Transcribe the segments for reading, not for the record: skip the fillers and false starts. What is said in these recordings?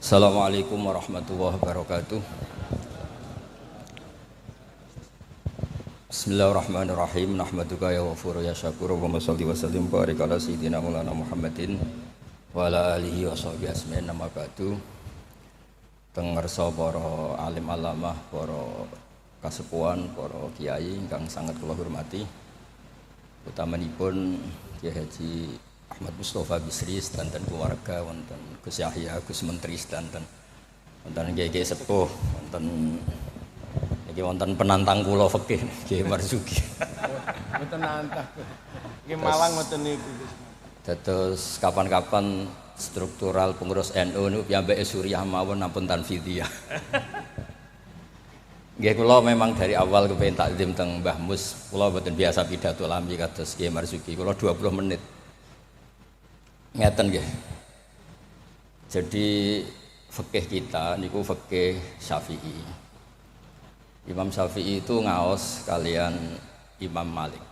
Assalamualaikum warahmatullahi wabarakatuh. Bismillahirrahmanirrahim. Nahmaduka ya ghafur ya syakur. Allahumma shalli wa sallim barik ala sayyidina Maulana Muhammadin wa ala alihi wa sahbihi asma'in. Nama ba'du. Tengersa para alim alamah, para kasepuhan, para kiai ingkang sangat kula hormati. Utamanipun Kiai Haji Ahmad Mustafa Bisri sedanten keluarga, wonten Gus Yahya, Gus Menteri sedanten, wonten Kiai sepuh, wonten penantang kula fikih Kiai Marzuki. Mboten nantang. Iki Malang mboten niku. Dados kapan-kapan struktural pengurus NU niku piyambake Suriah mawon ampun tanfidiyah. Nggih kula memang dari awal kepengin takdim teng Mbah Mus, kula mboten biasa pidato lami kados Kiai Marzuki. Kula 20 menit. Ngeten nggih. Jadi fikih kita niku fikih Syafi'i. Imam Syafi'i itu ngaos kalian Imam Malik.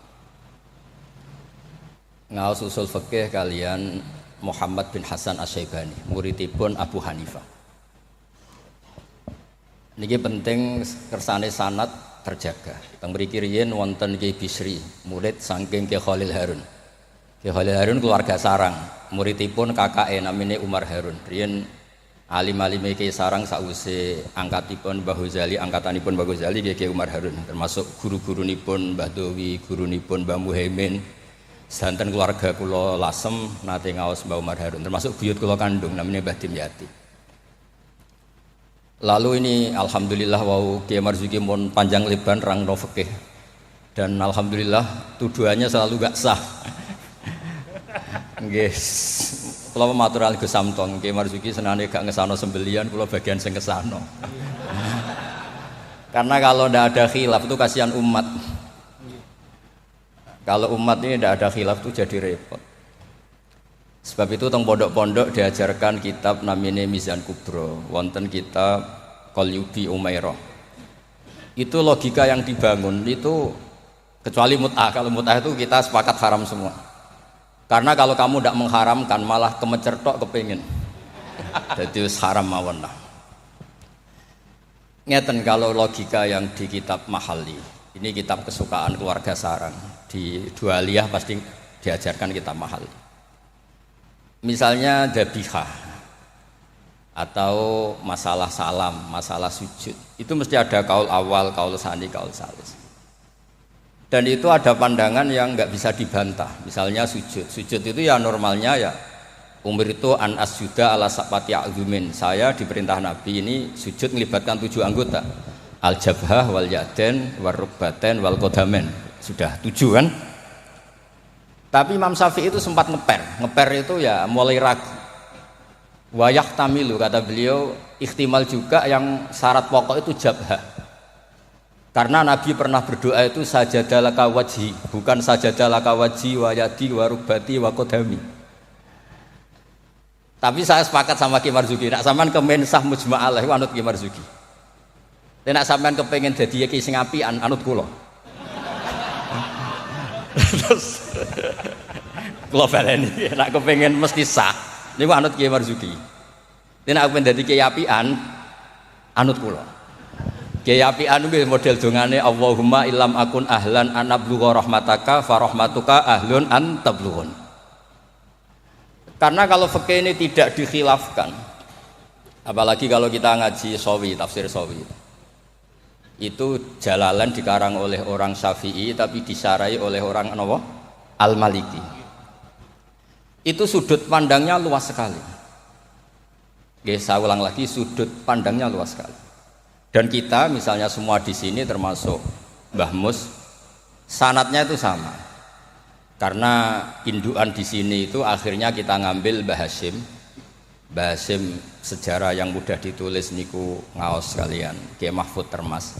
Ngaos usul fikih kalian Muhammad bin Hasan Asy-Syaibani, muridipun Abu Hanifah. Niki penting kersane sanad terjaga. Teng mriki riyen wonten Kiai Bisri, murid saking Kiai Khalil Harun. Kiai Khalil Harun keluarga sarang, muridipun kakake namine Umar Harun. Riyen alim-alime Kiai Sarang sakwise angkatipun Mbah Ghazali, angkatanipun Mbah Ghazali Kiai Umar Harun, termasuk guru-gurunipun Mbah Dowi, gurunipun Mbah Muhaimin. Sedanten keluarga kula Lasem nate ngaos Mbah Umar Harun, termasuk buyut kula kandung namine Mbah Dimyati. Lalu ini alhamdulillah wau Kiai Marzuki mun panjang lebar rangno fikih. Dan alhamdulillah tuduhannya selalu gak sah. Nggih. Kula matur alih Gus Samtong, Kiai Marzuki senane gak ngesano sembelian, kula bagian sing kesano. Karena kalau ndak ada khilaf itu kasihan umat. Kalau umat ini ndak ada khilaf itu jadi repot. Sebab itu teng pondok-pondok diajarkan kitab namine Mizan Kubro, wonten kitab Qalyubi Umairah. Itu logika yang dibangun itu kecuali mut'ah. Kalau mut'ah itu kita sepakat haram semua. Karena kalau kamu tidak mengharamkan malah kemecertok kepingin. Jadi haram mawon lah. Ngeten kalau logika yang di kitab Mahalli. Ini kitab kesukaan keluarga sarang. Di Dualiyah pasti diajarkan kitab Mahalli. Misalnya dzabihah atau masalah salam, masalah sujud. Itu mesti ada kaul awal, kaul tsani, kaul tsalis. Dan itu ada pandangan yang nggak bisa dibantah. Misalnya sujud itu ya normalnya ya umur itu an asjuda ala sapati a'zumin. Saya diperintah Nabi ini sujud melibatkan 7 anggota, al jabhah wal yaden wal rukbaten wal kodamen. Sudah 7 kan. Tapi Imam Syafi'i itu sempat ngeper itu ya mulai ragu. Wayah tamilu kata beliau, ikhtimal juga yang syarat pokok itu jabhah. Karena Nabi pernah berdoa itu sajadalaka wajhi, bukan sajadalaka wajhi wa yadi wa rukbati wa kodami. Tapi saya sepakat sama Kiai Marzuki, nak sampean kemen sah mujma'alah anut Kiai Marzuki. Nek sampean kepengin dadi Kiai sing apian anut kula. Terus kula baleni, nek kepengin mesti sah niku anut Kiai Marzuki. Nek aku dadi Kiai apian anut kula. Kiai apian kuwi model dongane Allahumma illam akun ahlan an ablugha rahmataka fa rahmatuka ahlun an tablughun. Karena kalau fikih ini tidak dikhilafkan, apalagi kalau kita ngaji Sawi, tafsir Sawi, itu Jalalain dikarang oleh orang Syafi'i tapi disarai oleh orang apa? Al-Maliki. Itu sudut pandangnya luas sekali. Oke, saya ulang lagi, sudut pandangnya luas sekali. Dan kita misalnya semua di sini termasuk Mbah Mus, sanatnya itu sama. Karena indukan di sini itu akhirnya kita ngambil Mbah Hasyim. Mbah Hasyim sejarah yang mudah ditulis niku ngaos kalian Kiai Mahfud Termas.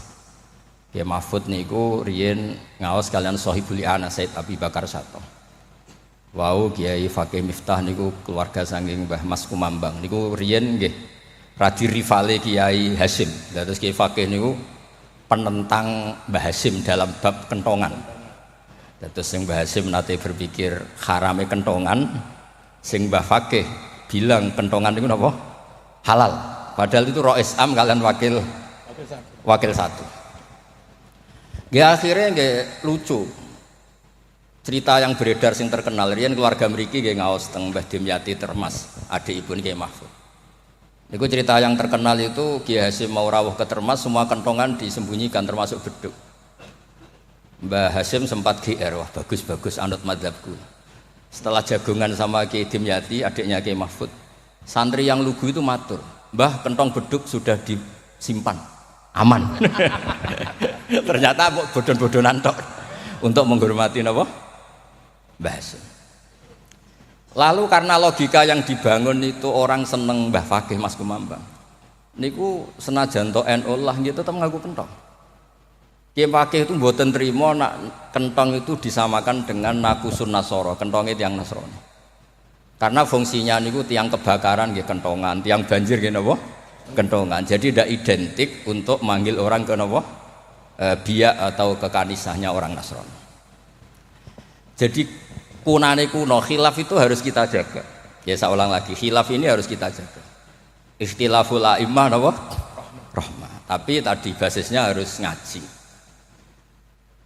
Kiai Mahfud niku riyen ngaos kalian Sohibul I'anah Said Abi Bakar Sato. Wau Kiai Fakih Miftah niku keluarga saking Mbah Mas Kumambang niku riyen nggih radi rivale Kiai Hasyim. Terus Kiai Fakih niku penentang Mbah Hasyim dalam bab kentongan. Terus sing Mbah Hasyim nate berpikir harame kentongan, sing Mbah Fakih bilang kentongan niku napa? halal. Padahal itu rois am kalian wakil satu. Ya akhirnya nggak lucu. Cerita yang beredar sing terkenal, riyen keluarga mriki nggih ngaos teng Mbah Dimyati Termas, adik ibu Kiai Mahfud. Niku cerita yang terkenal itu Kiai Hasyim mau rawuh ke Termas, semua kentongan disembunyikan termasuk beduk. Mbah Hasyim sempat GR, wah bagus-bagus anut madzhabku. Setelah jagungan sama Kiai Dimyati, adiknya Kiai Mahfud, santri yang lugu itu matur, "Mbah, kentong beduk sudah disimpan, aman." Ternyata bodon-bodonan tok untuk menghormati napa? Mbah Hasyim. Lalu karena logika yang dibangun itu orang seneng Mbah Fakih Mas Kumambang. Niku senajan to NU lah gitu tetep ngaku kentong. Kiai Fakih itu mboten trimo nak kentong itu disamakan dengan nakusun Nasoro, kentongnya tiang Nasrani. Karena fungsinya niku tiang kebakaran nggih kentongan, tiang banjir nggih napa? Kentongan. Jadi tidak identik untuk manggil orang ke napa? Biak atau ke kanisahnya orang Nasrani. Jadi kunane kuno, khilaf itu harus kita jaga. Ya saya ulang lagi, khilaf ini harus kita jaga. Ikhtilaful a'immah napa? Rahmah. Tapi tadi basisnya harus ngaji.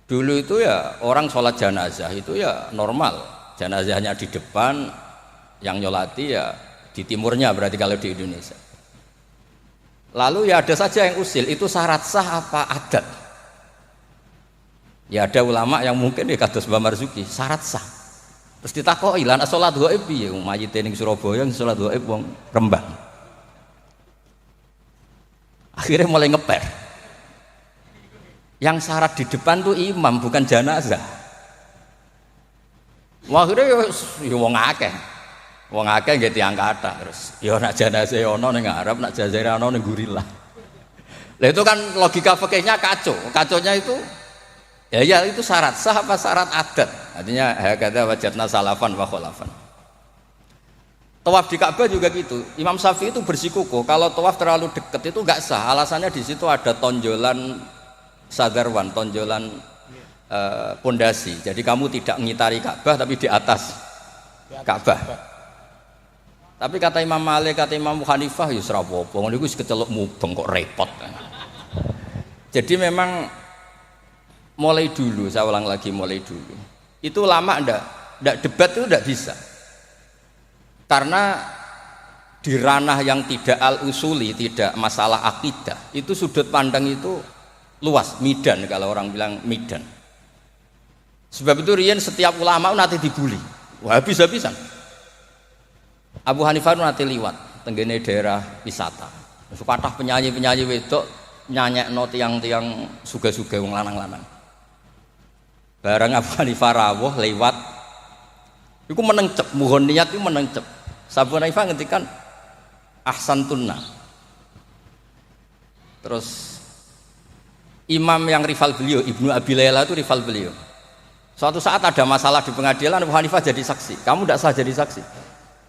Dulu itu ya orang sholat jenazah itu ya normal. Jenazahnya di depan, yang nyolati ya di timurnya berarti kalau di Indonesia. Lalu ya ada saja yang usil, itu syarat sah apa adat? Ya ada ulama yang mungkin ya kados Mbah Marzuki, syarat sah. Terus ditakoki, "Lan salat ghaib piye? Mayite ning Surabaya salat ghaib wong Rembang." Akhirnya mulai ngeper. Yang syarat di depan tuh imam bukan jenazah. Wah, akhirnya ya wong akeh. Wong akeh nggih tiyang kathah terus. Ya nak jenazah ana ning ngarep, nak jenazah ana ning gurilah. Lah itu kan logika fikihnya kacau. Kaconya itu ya itu syarat sah apa syarat adat? Artinya hakadza wajadna salafan wa khalafan. Tawaf di Ka'bah juga gitu. Imam Syafi'i itu bersikukuh kalau tawaf terlalu dekat itu enggak sah. Alasannya di situ ada tonjolan sadarwan, tonjolan pondasi. Jadi kamu tidak mengitari Ka'bah tapi di atas Ka'bah. Tapi kata Imam Malik, kata Imam Hanifah ya ora apa-apa. Ngono iku wis keceluk mubeng kok repot. Jadi memang mulai dulu, saya ulang lagi mulai dulu. Itu lama enggak debat itu enggak bisa. Karena di ranah yang tidak al-usuli, tidak masalah akidah, itu sudut pandang itu luas, midan kalau orang bilang midan. Sebab itu riyen setiap ulama nanti dibully. Wah, habis-habisan. Abu Hanifah nanti liwat tenggene daerah wisata. Kathah penyanyi-penyanyi wedok nyanyekno tiang-tiang suga-suga wong lanang-lanang. Barang Abu Hanifah rawuh lewat iku menengcep, mohon niat itu menengcep. Abu Hanifah ngendikan ahsantunna. Terus imam yang rival beliau, Ibnu Abi Layla itu rival beliau. Suatu saat ada masalah di pengadilan, Abu Hanifah jadi saksi. Kamu tidak sah jadi saksi.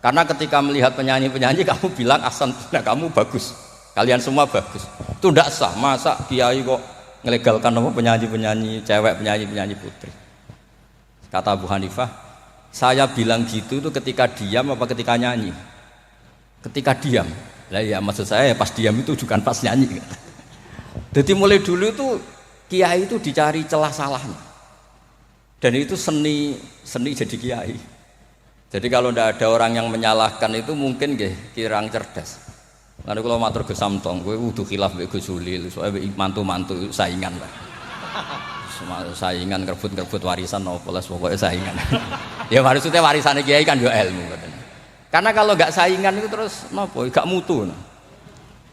Karena ketika melihat penyanyi-penyanyi kamu bilang ahsantunna, kamu bagus. Kalian semua bagus. Itu tidak sah. Masa kiai kok ngelegalkan apa penyanyi-penyanyi cewek, penyanyi-penyanyi putri. Kata Abu Hanifah, saya bilang gitu itu ketika diam apa ketika nyanyi? Ketika diam. Lah ya maksud saya pas diam itu bukan pas nyanyi. Jadi mulai dulu itu kiai itu dicari celah salahnya. Dan itu seni jadi kiai. Jadi kalau tidak ada orang yang menyalahkan itu mungkin nggih kirang cerdas. Lalu kalau matur Gus Samtong, kowe kudu khilaf mbek Gus Sulil, soalnya mantu-mantu saingan lah. Saingan kerebut warisan opo les pokoknya saingan. Ya maksudnya warisannya kiai kan yo ilmu katanya. Karena kalau enggak saingan itu terus napa gak mutu.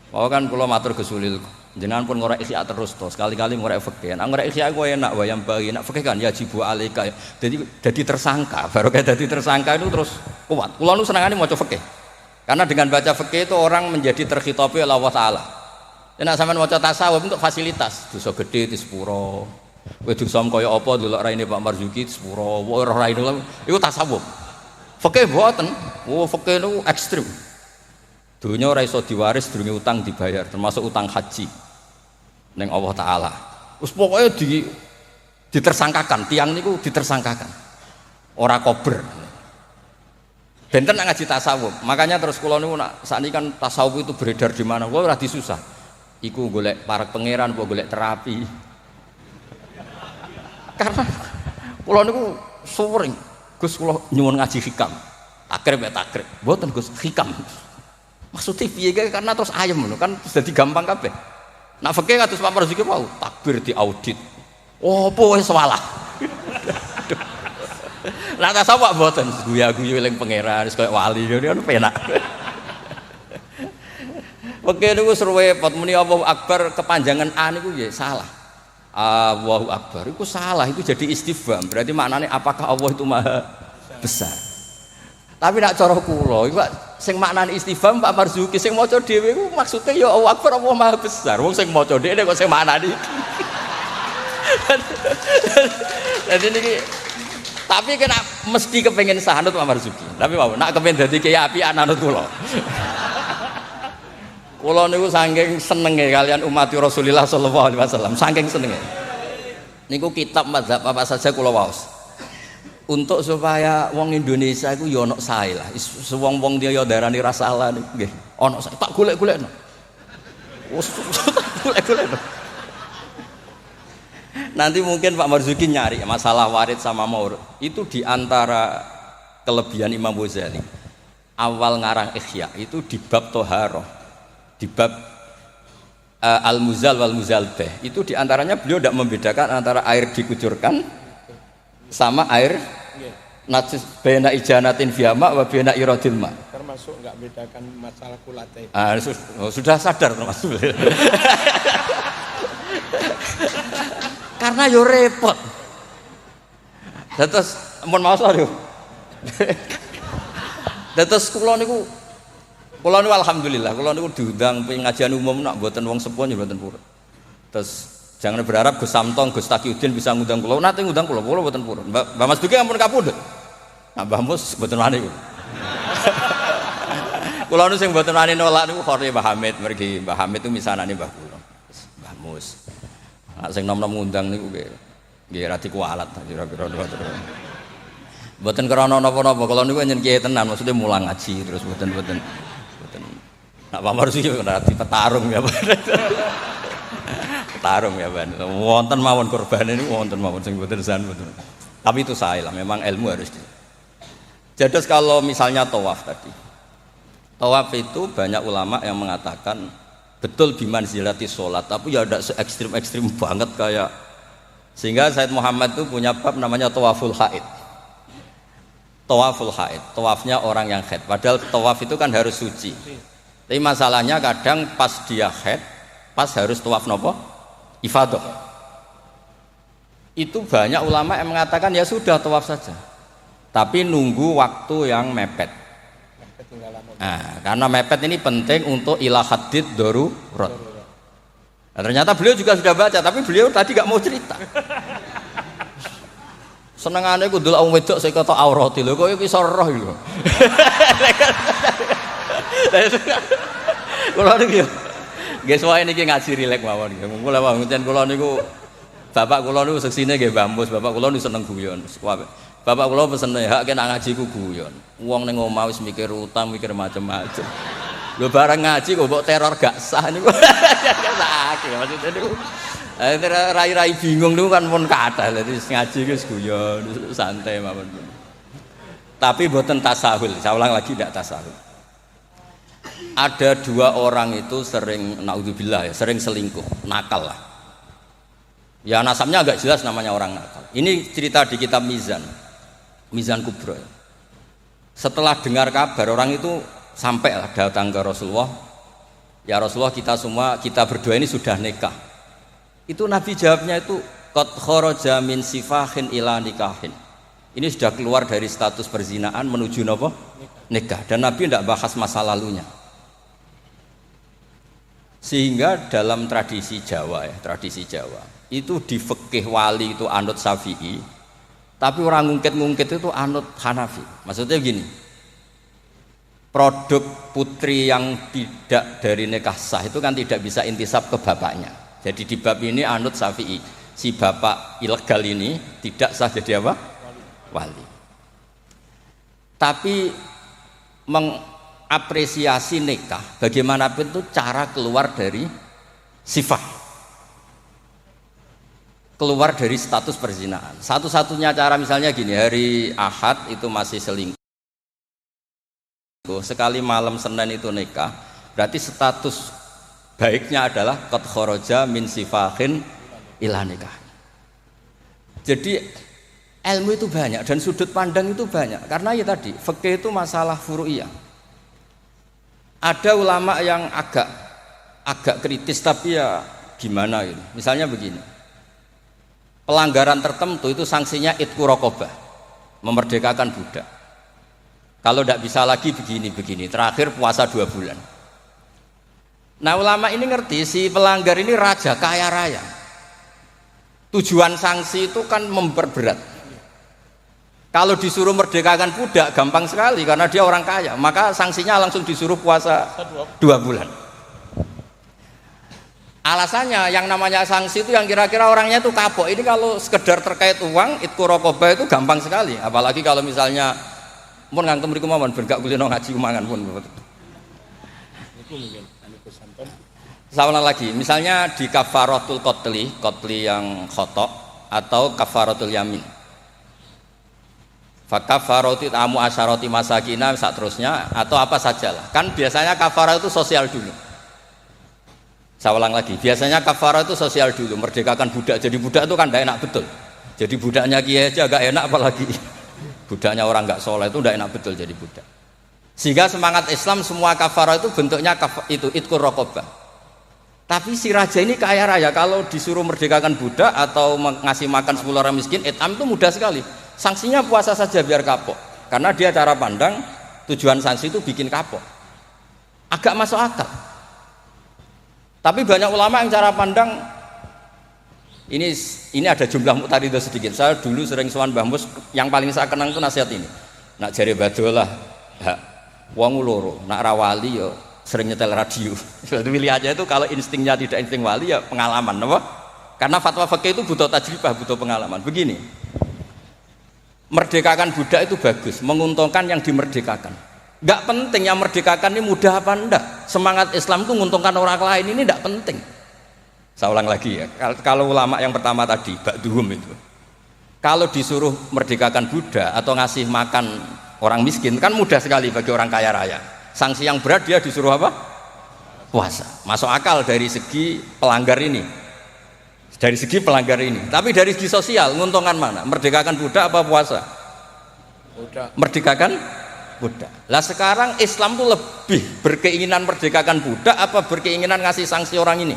Oh kan kula matur Gus Sulil, jenengan pun ngorek isya terus to, sekali-kali ngorek fikih. Nah ngorek isya kowe enak wayang bagi, nak fikih kan ya jibu alaika. Jadi tersangka, baru kayak jadi tersangka itu terus kuat. Kula nu senengane maca fikih. Karena dengan baca fikih itu orang menjadi terkhitopi oleh Allah Ta'ala. Nek sampean maca tasawuf untuk fasilitas, dosa gede di sepuro. Kowe dosa kaya apa delok raine Pak Marzuki di sepuro, ora raine iku tasawuf. Fikih mboten. Oh, fikih niku ekstrem. Dunia ora iso diwaris durunge utang dibayar, termasuk utang haji ning Allah Ta'ala. Wis pokoke ditersangkakan, tiang niku ditersangkakan. Ora kober. Benten nak ngaji tasawuf. Makanya terus kula niku nak sakniki kan tasawuf itu beredar di mana. Kula ora disusah. Iku golek para pangeran apa golek terapi. Karena kula niku sering Gus kula nyuwun ngaji hikam. Takrib ya takrib. Mboten Gus hikam. Maksudnya piye karena terus ayem ngono kan dadi gampang kabeh. Nak fikih kados Pak Marzuki wau takbir diaudit. Opo wis salah. Lah tasawuf mboten guya-guyu eling pangeran wis koyo wali ngono penak. Oke niku seru repot muni Allahu Akbar kepanjangan A niku nggih salah. Allahu Akbar iku salah itu jadi istifham. Berarti maknanya apakah Allah itu maha besar. Tapi nak cara kula iku sing maknane istifham Pak Marzuki sing maca dhewe iku maksude ya Allahu Akbar Allah maha besar. Wong sing maca dhewe kok sing maknane iki. Jadi niki tapi kena mesti kepengen sahanut Pak Marzuki. Tapi mau nak kepengen dadi kiai apian anut kula. Kula niku saking senenge kalian umat Rasulullah sallallahu alaihi wasallam, saking senenge. Niku kitab mazhab apa saja kula waos. Untuk supaya wong Indonesia iku ya ono sae lah. Wong-wong dia ya darani ra salah nggih. Ono sae tak golek-golekno. Wes golek-golekno. Nanti mungkin Pak Marzuki nyari masalah warid sama maurud. Itu diantara kelebihan Imam Ghazali. Awal ngarang Ihya itu di bab Toharoh, di bab Al-Muzal wal Muzalbeh. Itu diantaranya beliau tidak membedakan antara air dikucurkan sama air najis bena ijanatin fiyama wa bena iradil ma. Termasuk enggak bedakan masalah kulate. Sudah sadar termasuk. Karena yo repot. Terus ampun maos lho. Terus kula niku alhamdulillah kula niku diundang pengajian umum nak mboten wong sepuh ya mboten purun. Terus jangan berharap Gus Samtong, Gus Takiuddin bisa ngundang kula. Nate ngundang kula mboten purun. Mbak Mas Duki ampun kapundhut. Nah Mbah Mus mboten wani kula. Kula nu sing mboten wani nolak niku khore Mbah Hamid, mergi Mbah Hamid itu misanane Mbah kula. Mbah Mus. Sing nom-nom ngundang niku nggih ra dikualat kira-kira terus. Mboten krana napa-napa, kula niku nyen kiai tenan, maksudnya mulang ngaji terus mboten. Nak Pak Marzuki ora dipetarung ya, Pak. Petarung ya, Pak. Wonten mawon kurbane niku wonten mawon sing mboten san mboten. Tapi itu sae lah, memang ilmu harus di. Jadi kalau misalnya tawaf tadi. Tawaf itu banyak ulama yang mengatakan betul bimanzilati sholat, tapi ya tidak se-ekstrim banget kayak sehingga Said Muhammad itu punya bab namanya tawaful haid. Tawaful haid, tawafnya orang yang haid. Padahal tawaf itu kan harus suci. Tapi masalahnya kadang pas dia haid, pas harus tawaf nopo? Ifadah. Itu banyak ulama yang mengatakan ya sudah tawaf saja. Tapi nunggu waktu yang mepet. Nah, karena mepet ini penting untuk ilah hadid darurat. Nah, ternyata beliau juga sudah baca, tapi beliau tadi gak mau cerita. Senengane kudu wong wedok sing kata aurati lho, kok iso roh lho. Kula niku nggih wae niki ngaji rilek mawon nggih. Kula pancen kula niku bapak kula niku seksine nggih Mbah Mus, bapak kula niku seneng guyon. Bapak kula pesen hak kena ngaji ku guyon. Wong ning omah wis mikir utang, mikir macam-macam. Lho bareng ngaji kok mbok teror gak sah niku. Sakit maksudnya niku. Rai-rai bingung niku kan pun kathah. Dadi ngaji wis guyon, santai mawon. Tapi mboten tasahul. Saya ulang lagi tidak tasahul. Ada dua orang itu sering naudzubillah ya, sering selingkuh, nakal lah. Ya nasabnya agak jelas namanya orang nakal. Ini cerita di kitab Mizan Kubro. Setelah dengar kabar orang itu sampailah datang ke Rasulullah. Ya Rasulullah kita berdua ini sudah nikah. Itu Nabi jawabnya itu qad kharaja min sifahin ila nikahin. Ini sudah keluar dari status perzinaan menuju apa? Nikah. Dan Nabi tidak bahas masa lalunya. Sehingga dalam tradisi Jawa itu di fikih wali itu anut Syafi'i. Tapi orang ngungkit-ngungkit itu anut Hanafi. Maksudnya begini, produk putri yang tidak dari nikah sah itu kan tidak bisa intisab ke bapaknya. Jadi di bab ini anut Syafi'i. Si bapak ilegal ini tidak sah jadi apa? Wali. Tapi mengapresiasi nikah bagaimanapun itu cara keluar dari sifat, keluar dari status perzinahan. Satu-satunya cara misalnya gini, hari Ahad itu masih selingkuh, sekali malam Senin itu nikah, berarti status baiknya adalah qad kharaja min sifahin ila nikah. Jadi ilmu itu banyak dan sudut pandang itu banyak, karena ya tadi fikih itu masalah furu'iyah. Ada ulama yang agak kritis, tapi ya gimana gitu. Misalnya begini, pelanggaran tertentu itu sanksinya itqu raqabah, memerdekakan budak. Kalau tidak bisa lagi begini, terakhir puasa 2 bulan. Nah ulama ini ngerti si pelanggar ini raja kaya raya, tujuan sanksi itu kan memperberat. Kalau disuruh merdekakan budak gampang sekali karena dia orang kaya, maka sanksinya langsung disuruh puasa 2 bulan. Alasannya yang namanya sanksi itu yang kira-kira orangnya itu kapok. Ini kalau sekedar terkait uang, itqu raqabah itu gampang sekali. Apalagi kalau misalnya mun ngantem mriku mawon ben gak kulino ngaji umangan pun. Niku mungkin Saulan lagi, misalnya di kafaratul qotli yang khotok atau kafaratul yamin. Fakafaratu tamu asyarati masakina saat terusnya atau apa sajalah. Kan biasanya kafarah itu sosial dulu. Saya ulang lagi, biasanya kafarah itu sosial dulu, merdekakan budak. Jadi budak itu kan tidak enak betul. Jadi budaknya kiai aja agak enak, apalagi budaknya orang nggak soleh itu tidak enak betul jadi budak. Sehingga semangat Islam semua kafarah itu bentuknya itu itqu raqabah. Tapi si raja ini kaya raya, kalau disuruh merdekakan budak atau ngasih makan 10 orang miskin, etam itu mudah sekali. Sanksinya puasa saja biar kapok. Karena dia cara pandang tujuan sanksi itu bikin kapok. Agak masuk akal. Tapi banyak ulama yang cara pandang ini ada jumlah muqtaridah sedikit. Saya dulu sering sowan Mbah Mus, yang paling saya kenang itu nasihat ini. Nak jare badolah, wong loro, nak rawali yo sering nyetel radio. Pilih aja itu kalau instingnya tidak insting wali ya pengalaman, apa? Karena fatwa fikih itu butuh tajribah, butuh pengalaman. Begini, merdekakan budak itu bagus, menguntungkan yang dimerdekakan. Gak penting yang merdekakan ini mudah apa enggak. Semangat Islam itu menguntungkan orang lain ini tidak penting. Saya ulang lagi ya, kalau ulama yang pertama tadi, ba'duhum itu, kalau disuruh merdekakan budak atau ngasih makan orang miskin kan mudah sekali bagi orang kaya raya. Sanksi yang berat dia disuruh apa? Puasa. Masuk akal dari segi pelanggar ini. Dari segi pelanggar ini. Tapi dari segi sosial, menguntungkan mana? Merdekakan budak apa puasa? Budak. Merdekakan budak. Lah sekarang Islam tuh lebih berkeinginan merdekakan budak apa berkeinginan ngasih sanksi orang ini?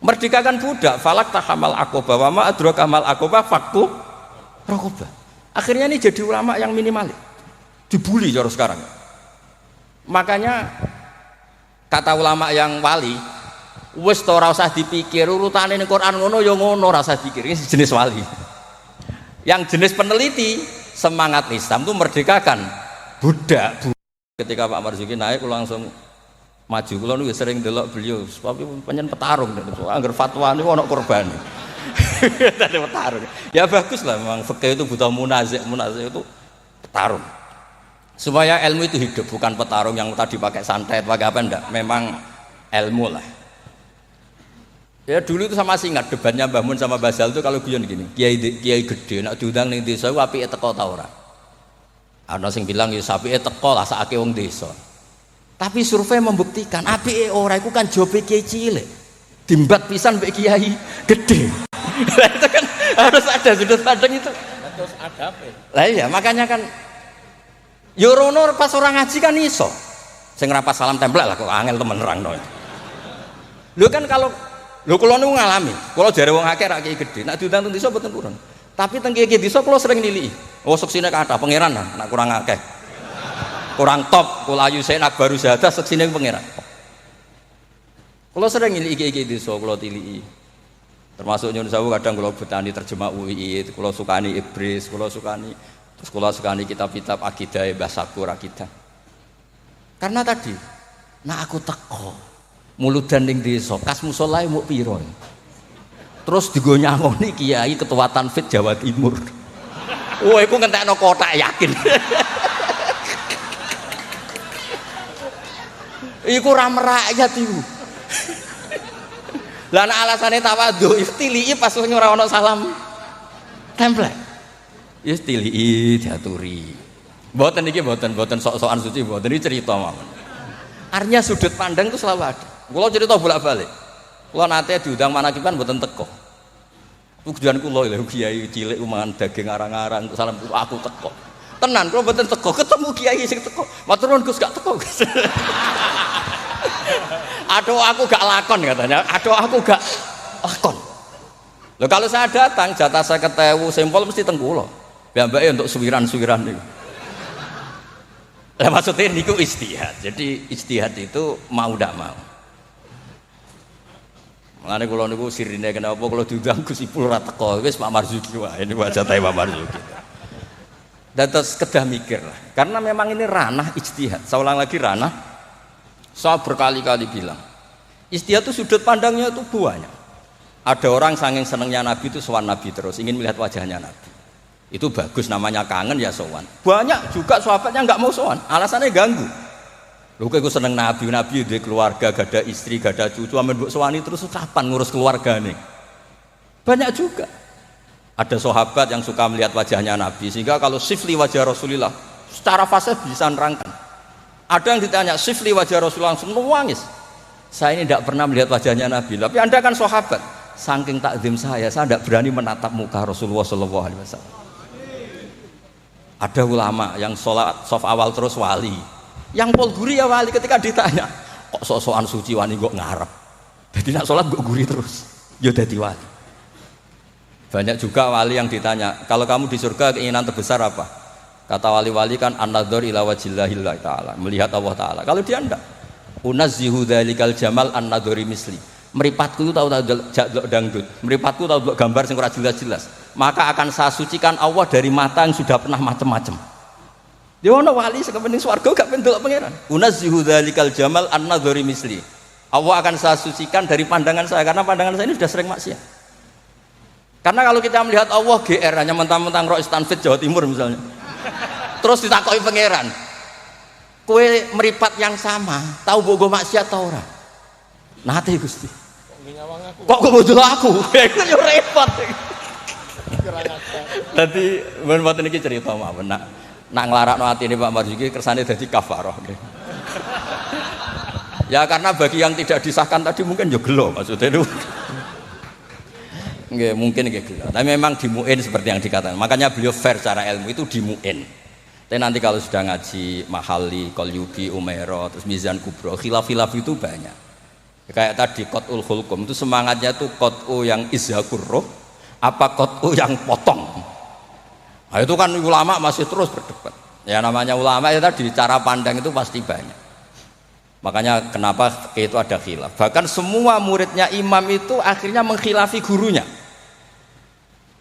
Merdekakan budak. Falak tahamal aqobah wa ma adraka mal aqobah fakku raqobah. Akhirnya ini jadi ulama yang minimalis. Dibully cara sekarang. Makanya kata ulama yang wali, wis ora usah dipikir urutane ning Quran ngono ya ngono, ora usah dipikir. Ini jenis wali. Yang jenis peneliti, semangat Islam itu merdekakan budak. Ketika Pak Marzuki naik langsung maju. Kula niku sering delok beliau, tapi penyen petarung angger fatwa niku ana korban. Tadi petarung. Ya bagus lah, memang fikih itu butuh munazih itu petarung. Supaya ilmu itu hidup, bukan petarung yang tadi pakai santet, pakai apa enggak, memang ilmu lah. Ya dulu itu sama ingat debatnya Mbah Mun sama Basal itu kalau guyon gini, kiai gede nak diundang ning desa apike teko ta ora. Ana sing bilang ya apike teko lah sakake wong desa. Tapi survei membuktikan apike ora iku kan jobe kiai cilik. Dimbat pisan mbek kiai gede. Itu kan harus ada sudut pandang itu. Terus adabe. Lah iya, makanya kan Yorono pas orang ngaji kan iso. Sing rapat salam templek lah kok angel temen nerangno. Lho kan kalau kula niku ngalami, kula jare wong akeh rak kiai gedhe, nek diundang teng desa mboten purun. Tapi teng kiai desa kula sering niliki. Oh seksine kathah pangeran lah, nek kurang akeh. Kurang top, kula ayu sen akbaru zadah seksine pangeran. Kula sering niliki kiai desa kula tiliki. Termasuk nyun sewu kadang kula betani terjemah UI, kula sukani Ibris, kula sukani terus kula sukani kitab-kitab akidah Mbah Sakur akidah. Karena tadi, nah aku teko muludan ning desa, kas musolae muk pira. Terus digo nyangoni kiai ketua Tanfid Jawa Timur. Wah, iku ngentekno kotak yakin. Iku ra merakyat iku. Lah nek alasane tawadhu istilii pas ora ana salam template. Ya istilii diaturi. Mboten iki mboten sok-sokan suci mboten iki cerita mawon. Artinya sudut pandang itu selalu ada. Kula cerita bolak-balik. Kula nate diundang manakiban mboten teko. Tujuan kula lho kiai cilik mangan daging arang-arang salam aku teko. Tenan kula mboten teko, ketemu kiai sing teko. Matur nuwun Gus gak teko Gus. Aduh aku gak lakon katanya. Aduh aku gak lakon. Loh kalau saya datang jatah saya 50.000 sampel mesti teng kula. Piyambake untuk suwiran-suwiran niku. Lah maksudnya niku ijtihad. Jadi ijtihad itu mau ndak mau. Mulane kula niku sirine kenapa kula diundang Gus Ipul ora teko. Wis Pak Marzuki wae niku jatahe Pak Marzuki. Dados kedah mikir lah. Karena memang ini ranah ijtihad. Saya ulang lagi ranah. Saya berkali-kali bilang, ijtihad itu sudut pandangnya itu banyak. Ada orang saking senengnya Nabi itu sowan Nabi terus, ingin melihat wajahnya Nabi. Itu bagus namanya kangen ya sowan. Banyak juga sahabatnya nggak mau sowan, alasannya ganggu. Lho kok seneng Nabi di keluarga, gak ada istri, gak ada cucu, amen mbok sowani terus kapan ngurus keluarga nih? Banyak juga. Ada sahabat yang suka melihat wajahnya Nabi sehingga kalau sifli wajah Rasulullah secara fase bisa nerangkan. Ada yang ditanya, sifli wajah Rasulullah langsung nangis. Saya ini tidak pernah melihat wajahnya Nabi. Tapi Anda kan sahabat. Saking takzim saya tidak berani menatap muka Rasulullah SAW. Ada ulama yang sholat sof awal terus wali. Yang pol guri ya wali ketika ditanya, kok sok-sokan suci wani kok ngarep. Jadi nak sholat kok guri terus. Ya jadi wali. Banyak juga wali yang ditanya, kalau kamu di surga keinginan terbesar apa? Kata wali-wali kan an-nadhar ila wajhillahi ta'ala, melihat Allah Ta'ala. Kalau dia enggak, unazzihu dzalikal jamal an-nadhari misli. Meripatku itu tahu dangdut, meripatku tahu gambar sing ora jelas-jelas. Maka akan saya sucikan Allah dari mata yang sudah pernah macam-macam. Dia ono wali sekepening swarga gak pendelok pangeran. Unazzihu dzalikal jamal an-nadhari misli. Allah akan saya sucikan dari pandangan saya karena pandangan saya ini sudah sering maksiat. Karena kalau kita melihat Allah GR hanya mentang-mentang Rois Tanfid Jawa Timur misalnya. Terus ditakoki pangeran, kue meripat yang sama, tahu bogo maksiat tau ora? Nate Gusti. Kok kebetulan aku? Itu yo repot. Dadi men mboten iki cerita mawon nak nglarakno atine Pak Marzuki kersane dadi kafarah. Ya karena bagi yang tidak disahkan tadi mungkin yo gelo maksudnya itu. Nggih, mungkin nggih gelo. Tapi memang dimuin seperti yang dikatakan. Makanya beliau fair secara ilmu itu dimuin. Tapi nanti kalau sudah ngaji Mahali, Qalyubi, Umairah, terus Mizan Kubro, khilaf-khilaf itu banyak. Kayak tadi Qat'ul Khulqum itu semangatnya tuh Qat'u yang izhakur roh, apa Qat'u yang potong. Nah itu kan ulama masih terus berdebat. Ya namanya ulama ya tadi cara pandang itu pasti banyak. Makanya kenapa itu ada khilaf. Bahkan semua muridnya imam itu akhirnya mengkhilafi gurunya.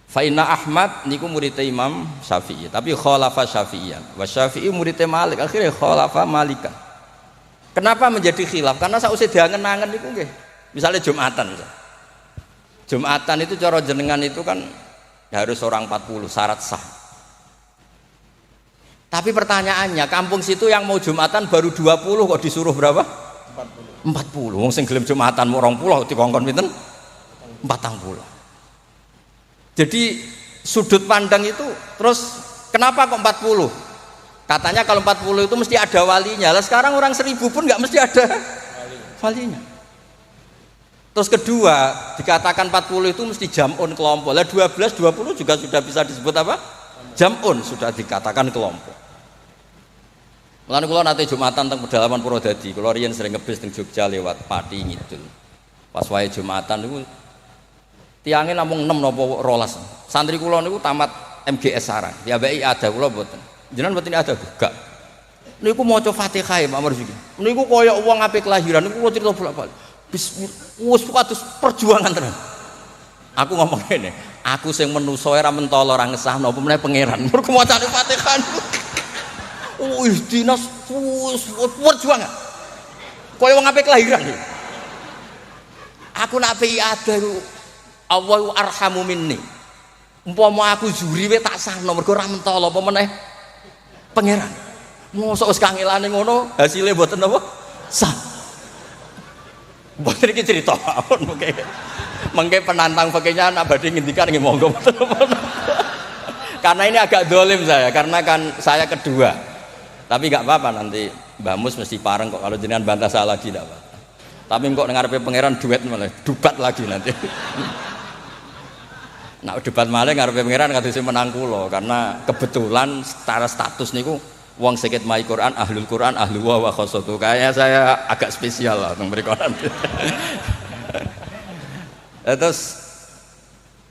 Fa'inna Ahmad niku muridnya Imam Syafi'i, tapi khalafa Syafi'iyan. Wa Syafi'i muridnya Malik, akhirnya khalafa Malikan. Kenapa menjadi khilaf? Karena sausé diangen-angen niku nggih. Misalnya Jumatan misalnya. Jumatan itu cara jenengan itu kan harus orang 40 syarat sah. Tapi pertanyaannya, kampung situ yang mau Jumatan baru 20 kok disuruh berapa? 40. Wong sing gelem Jumatan mau 20 dikongkon pinten? 40. Jadi sudut pandang itu terus kenapa kok 40? Katanya kalau 40 itu mesti ada walinya. Lah sekarang orang 1000 pun nggak mesti ada walinya. Terus kedua, dikatakan 40 itu mesti jam'un kelompok. Lah 12, 20 juga sudah bisa disebut apa? Jam'un, sudah dikatakan kelompok. Mulane kula nate Jumatan teng pedalaman Purwodadi. Kula riyen sering ngebis teng Jogja lewat Pati Ngidul. Pas wae Jumatan niku tiange namung 6 napa 12. Santri kula niku tamat MGS Sarang. Diabeki ada kula mboten. Jenengan mboten ada gak. Niku maca Fatihah Pak Marzuki. Niku kaya wong ape kelahiran niku kula cerita bolak-balik. Wis kados perjuangan tenan. Aku ngomong ngene, aku sing menungso ora mentolo ora ngesahno apa meneh pangeran. Mergo macane Fatihah. Wis dinas perjuangan. Kaya wong ape kelahiran. Aku nak pi ada Allahu arhamu minni. Umpama aku juri we tak sahno mergo ora mentolo apa meneh pangeran. Mosok wis kangelane ngono, hasilé mboten apa? Sah. Mboten iki cerita mawon mengke penantang fakihnya anak badhe ngendikan nggih monggo. Karena ini agak dolim saya, karena kan saya kedua. Tapi nggak apa-apa nanti Mbah Mus mesti pareng kok kalau jenengan bantah saya lagi tidak apa. Tapi kok ngarepe pangeran duet malah dubat lagi nanti. Nah debat malah ngarepe pangeran kados menang kula karena kebetulan secara status niku wong sakit mai Quran, ahlu wa khosotu. Kayaknya saya agak spesial lah teng mriku. Terus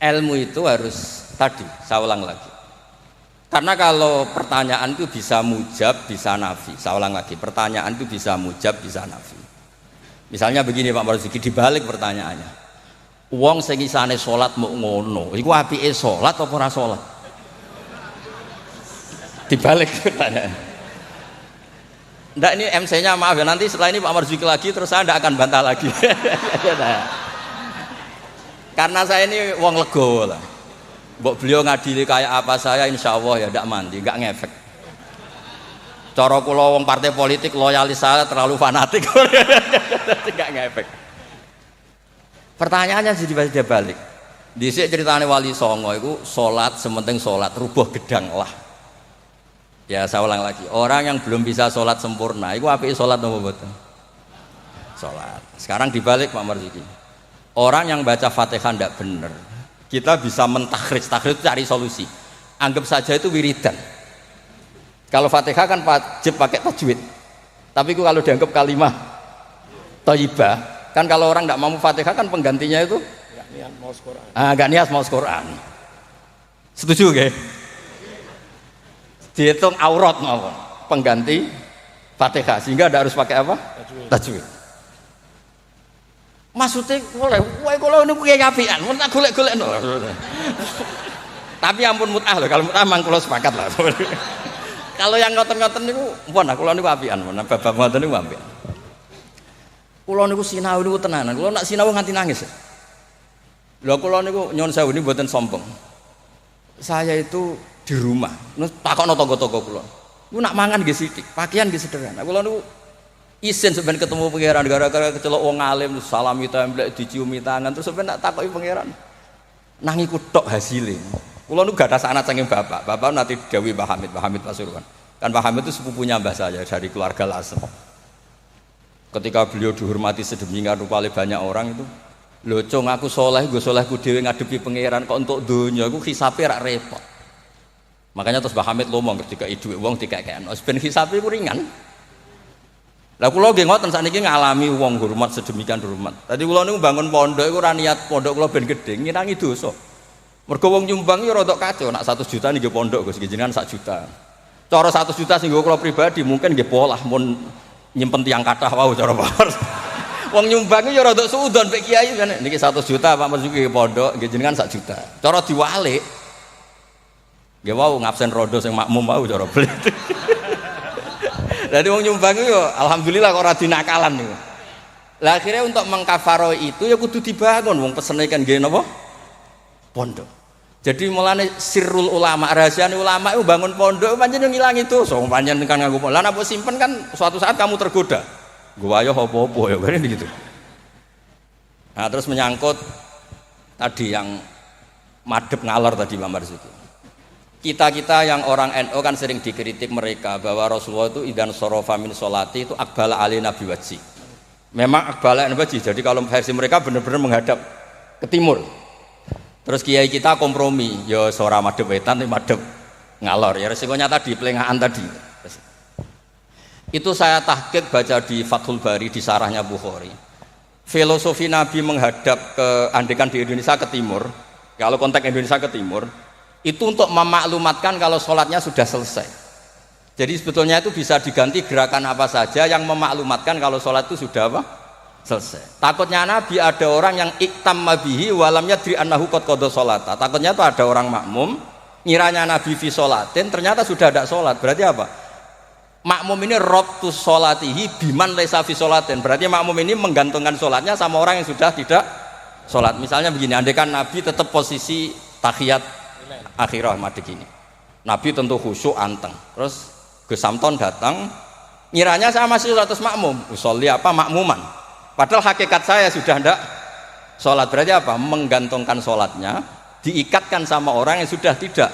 ilmu itu harus tadi saya ulang lagi. Karena kalau pertanyaan itu bisa mujab, bisa nafi. Saya ulang lagi, pertanyaan itu bisa mujab, bisa nafi. Misalnya begini Pak Marzuki, dibalik pertanyaannya. Wong sing isane salat muk ngono, iku apike salat apa ora salat? Dibalik pertanyaan. Ndak ini MC-nya maaf ya, nanti setelah ini Pak Marzuki lagi terus saya ndak akan bantah lagi. Karena saya ini wong legowo lah. Mbok beliau ngadili kayak apa saya insya Allah ya ndak mandi, nggak ngefek. Cara kula wong partai politik loyalis saya terlalu fanatik. Nggak ngefek. Pertanyaannya jadi balik. Dhisik ceritane Wali Songo itu salat sementing salat rubuh gedang lah. Ya saya ulang lagi, orang yang belum bisa salat sempurna itu apike salat apa mboten? Salat. Sekarang dibalik Pak Marzuki. Orang yang baca Fatihah ndak bener, kita bisa mentakhrij itu cari solusi. Anggap saja itu wiridan. Kalau Fatihah kan wajib pakai tajwid. Tapi kalau dianggap kalimah thayyibah, kan kalau orang tidak mampu Fatihah kan penggantinya itu Gak niat mau Quran. Gak niat mau Quran. Setuju nggih? Dihitung aurat mawon pengganti Fatihah sehingga tidak harus pakai apa? Tajwid. Maksudnya boleh, wae kalau ini punya apian, mau tak golek-golek no. Tapi ampun mut'ah loh, kalau mut'ah mang kula sepakat lah. Kalau yang ngoten-ngoten niku, pun kula niku apian, pun bab ngoten niku apian. Kula niku sinau niku tenanan, kula nak sinau nganti nangis. Lha kula niku nyuwun sewu niku mboten sombong. Saya itu di rumah, takokno tangga-tangga kula. Niku nak mangan nggih sithik, pakaian nggih sederhana. Kula niku isin sebenarnya ketemu pangeran gara-gara kecelok wong alim salami templek diciumi tangan terus sebenarnya tak takoki pangeran nang iku tok hasilnya. Kula nu gadah anak saking bapak nanti dawuh Mbah Hamid Pasuruan. Kan Mbah Hamid itu sepupunya mbah saya dari keluarga Lasem. Ketika beliau dihormati sedemikian rupa oleh banyak orang itu, lho cung aku soleh, gue solehku dhewe ngadepi pangeran kok untuk donya aku hisabe rak repot. Makanya terus Mbah Hamid ngomong ketika dhuwit wong dikekekno, ben hisabe ku ringan. Lah kula nggih ngoten sakniki ngalami wong hormat sedemikian hormat. Tadi kula niku bangun pondok iku ora niat pondok kula ben gedhe, ngirangi dosa. Mergo wong nyumbang yo rada kacau, nak 100 juta nggih pondok Gus jenengan 1 juta. Cara 100 juta sing kula pribadi mungkin nggih polah mun nyimpen tiang kathah wau cara power. Wong nyumbang yo rada suudon pek kiai kan niki 100 juta Pak Marzuki pondok nggih jenengan 1 juta. Cara diwalik nggih wau ngabsen rodo sing makmum wau cara beli. Jadi wong nyumbang itu alhamdulillah kok ora dinakalan niku. Lah akhirnya untuk mengkafaro itu ya kudu dibangun wong pesene kan nggih napa? Pondok. Jadi mulane sirrul ulama, rahasiane ulama itu bangun pondok pancen ngilangi dosa. Pancen kan nganggo pondok. Lah napa simpen kan suatu saat kamu tergoda. Nggo ayo apa-apa ya kan gitu. Nah, terus menyangkut tadi yang madhep ngalor tadi Pak Marzuki. Kita yang orang NU kan sering dikritik mereka bahwa Rasulullah itu idan sorofa min sholati itu akbala ali nabi wajhi. Memang akbala nabi wajhi. Jadi kalau versi mereka benar-benar menghadap ke timur. Terus kiai kita kompromi, ya suara madhep wetan tapi madhep ngalor. Ya resikonya tadi pelengahan tadi. Itu saya tahqiq baca di Fathul Bari di sarahnya Bukhari. Filosofi Nabi menghadap ke andekan di Indonesia ke timur. Kalau konteks Indonesia ke timur itu untuk memaklumatkan kalau sholatnya sudah selesai. Jadi sebetulnya itu bisa diganti gerakan apa saja yang memaklumatkan kalau sholat itu sudah apa? Selesai. Takutnya Nabi ada orang yang iktam mabihi walam yadri annahu qad qada sholata. Takutnya itu ada orang makmum ngiranya Nabi fi sholatin ternyata sudah ada sholat. Berarti apa? Makmum ini rabtus sholatihi biman laisa fi sholatin. Berarti makmum ini menggantungkan sholatnya sama orang yang sudah tidak sholat. Misalnya begini, andaikan Nabi tetap posisi tahiyat akhirah mati gini. Nabi tentu khusyuk anteng. Terus Gus Samton datang, ngiranya saya masih 100 makmum. Usolli apa makmuman. Padahal hakikat saya sudah ndak sholat. Berarti apa? Menggantungkan sholatnya diikatkan sama orang yang sudah tidak.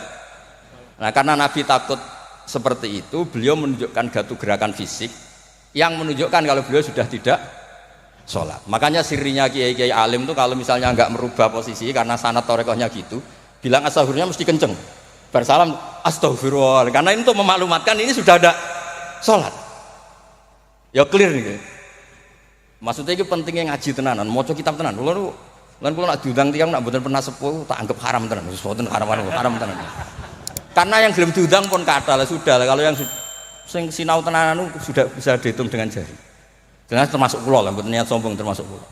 Nah, karena Nabi takut seperti itu, beliau menunjukkan gatu gerakan fisik yang menunjukkan kalau beliau sudah tidak sholat. Makanya sirinya kiai-kiai alim tuh kalau misalnya nggak merubah posisi karena sanad torekohnya gitu, bilang astagfirullah mesti kenceng. Bersalam astagfirullah. Karena ini untuk memaklumatkan ini sudah ada sholat. Ya clear nih. Maksudnya itu pentingnya ngaji tenanan, maca kitab tenan. Kulo nak diundang tiyang nak mboten pernah sepuh tak anggap haram tenan. Wis mboten haram tenan. Karena yang belum diundang pun kata lah sudah lah. Kalau yang sing sinau tenanan sudah bisa dihitung dengan jari. Jelas termasuk kula lah, mboten niat sombong termasuk kula.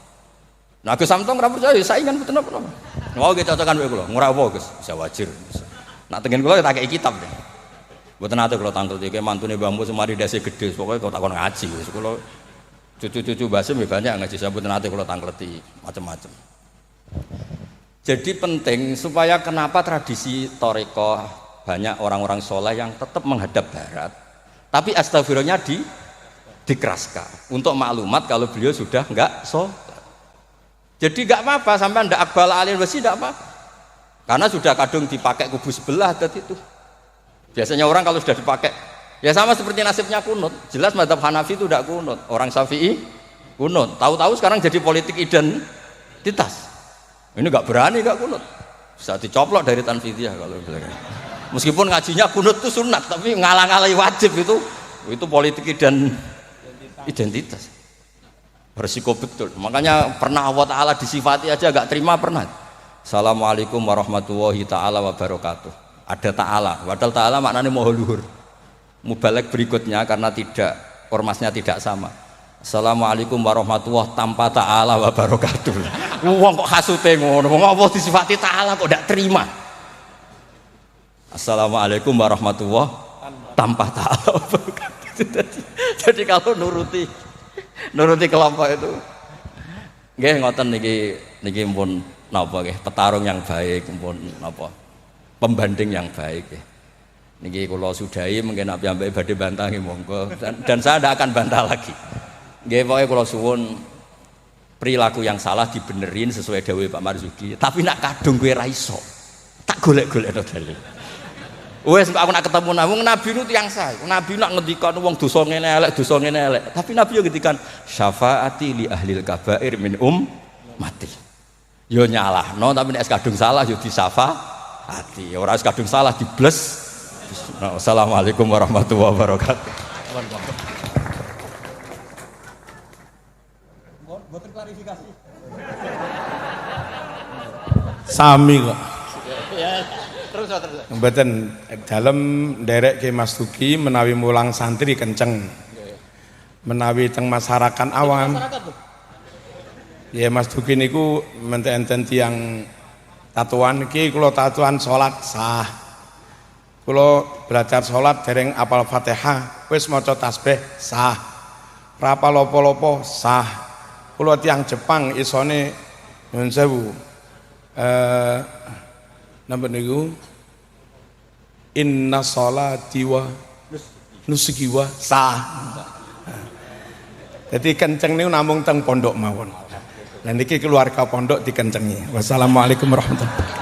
Nah, Gus Samtong ora percaya saingan mboten apa-apa. Mau kita cocokan wae kula, ora apa Gus, bisa wajar. Nak tengen kula tak kei kitab deh. Mboten nate kula tangkel iki mantune Mbah Mu semari dase gedhe, pokoke kok takon ngaji wis kula cucu-cucu Basim banyak ngaji sabut nate kula tangkleti macam-macam. Jadi penting supaya kenapa tradisi thariqah banyak orang-orang soleh yang tetap menghadap barat, tapi astagfirullahnya dikeraskan untuk maklumat kalau beliau sudah enggak sholat. Jadi enggak apa-apa sampai ndak akbal alin wasi enggak apa-apa. Karena sudah kadung dipakai kubu sebelah tadi itu. Biasanya orang kalau sudah dipakai ya sama seperti nasibnya kunut. Jelas mazhab Hanafi itu tidak kunut. Orang Syafi'i kunut. Tahu-tahu sekarang jadi politik identitas. Ini nggak berani nggak kunut. Bisa dicoplok dari tanfidiyah kalau bilang. Meskipun ngajinya kunut itu sunat, tapi ngalang-alangi wajib itu politik identitas. Berisiko betul. Makanya pernah Allah Ta'ala disifati aja nggak terima pernah. Assalamualaikum warahmatullahi ta'ala wabarakatuh. Ada ta'ala. Padahal ta'ala maknanya moho luhur. Mubalek berikutnya karena tidak ormasnya tidak sama. Assalamualaikum warahmatullahi tanpa ta'ala wa barakatuh. Wong kok hasute ngono, wong apa disifati ta'ala kok ndak terima. Assalamualaikum warahmatullahi tanpa ta'ala wa barakatuh. Jadi kalau nuruti kelompok itu nggih ngoten niki pun napa nggih petarung yang baik pun napa pembanding yang baik nggih. Niki kula sudahi mungkin ambek badhe bantangi monggo dan saya tidak akan bantah lagi. Nggih pokoke kula suwun perilaku yang salah dibenerin sesuai dawuh Pak Marzuki. Tapi nak kadung kowe ra iso. Tak golek-golekno dalil. Wes aku nak ketemu Nabi nu tiyang sae. Nabi nak ngendikan wong dosa ngene elek. Tapi Nabi yo ngendikan syafaati li ahlil kabair min mati. Yo nyalahno tapi nek kadung salah yo disafaati. Ora kadung salah dibles. Assalamualaikum warahmatullahi wabarakatuh. Buat klarifikasi. Sami kok. Ya, terus. Mboten dalem nderek ke Mas Duki menawi mulang santri kenceng. Menawi teng masyarakat awam. Ya Mas Duki niku menten tiyang tatuan iki kula tatuan salat sah. Kula belajar sholat dereng apal Fatihah wis maca tasbih sah. Ra apal apa-apa sah. Kula tiyang Jepang isone nyuwun sewu. Napa niku? Inna sholati wa nusuki wa sah. Jadi kenceng niku namung teng pondok mawon. Lah niki keluarga pondok dikencengi. Wassalamualaikum warahmatullahi wabarakatuh.